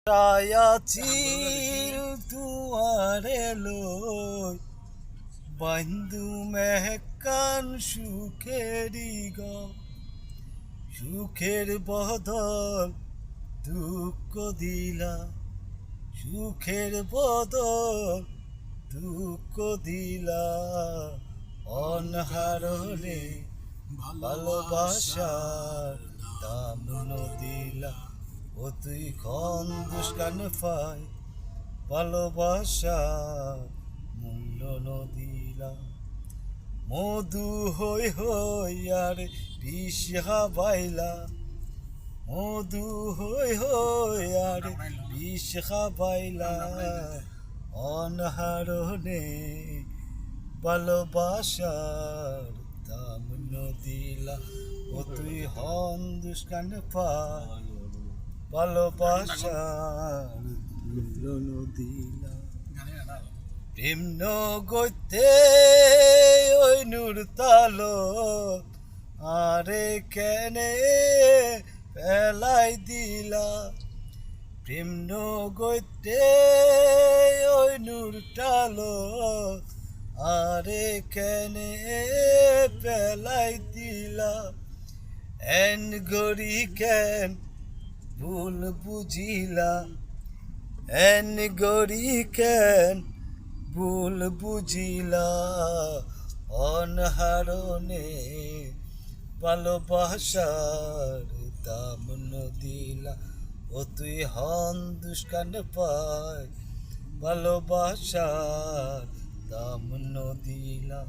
আয়াছিল তুয়ারে লই বন্ধু মেহকান সুখেরি সুখের বদল দুঃখ দিলা, সুখের বদল দুঃখ দিলা, অনহারণে ভালোবাসার দাম দিলা। ও তুই খন দুষ্কান পাই ভালোবাসার মূল্য নদিলা। মধু হই হই আর বিষ খাবাইলা, মধু হই হই আর বিষ খাবাইলা, অনহারণে ভালোবাসার দাম নদিলা। ও তুই হন দুষ্কান পাই ভালোবাসার মূল্য নদিলা। প্রেম নগৈতে ওই নূর তালো আরে কেনে পেলাই দিলা। প্রেম নগৈতে ওই নূর তালো আরে কেনে পেলাই দিলা। এন গরি কেন ভুল বুঝিলা, এন গরি কেন ভুল বুঝিলা, অনহারণে ভালোবাসার দাম নদিলা। ও তুই হন দুষ্কান পাই ভালোবাসার দাম নদিলা।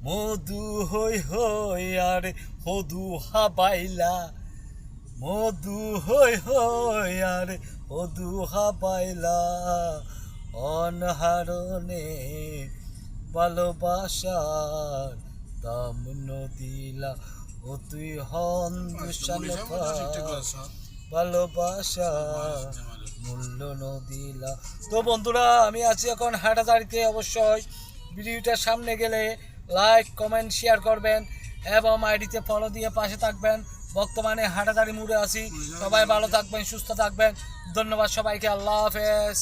মধু হই হই আর হদু হাবাইলা, মধু হই হই আর হদু হাবাইলা, অনহারণে ভালোবাসার দাম নদিলা। ও তুই হন দুষ্কান পাই ভালোবাসার মূল্য নদিলা। তো বন্ধুরা, আমি আছি এখন হাটাজারিতে। অবশ্যই ভিডিওটার সামনে গেলে লাইক কমেন্ট শেয়ার করবেন এবং আইডিতে ফলো দিয়ে পাশে থাকবেন। বর্তমানে হাটাজারি মোড়ে আছি। সবাই ভালো থাকবেন, সুস্থ থাকবেন। ধন্যবাদ সবাইকে। আল্লাহ হাফেজ।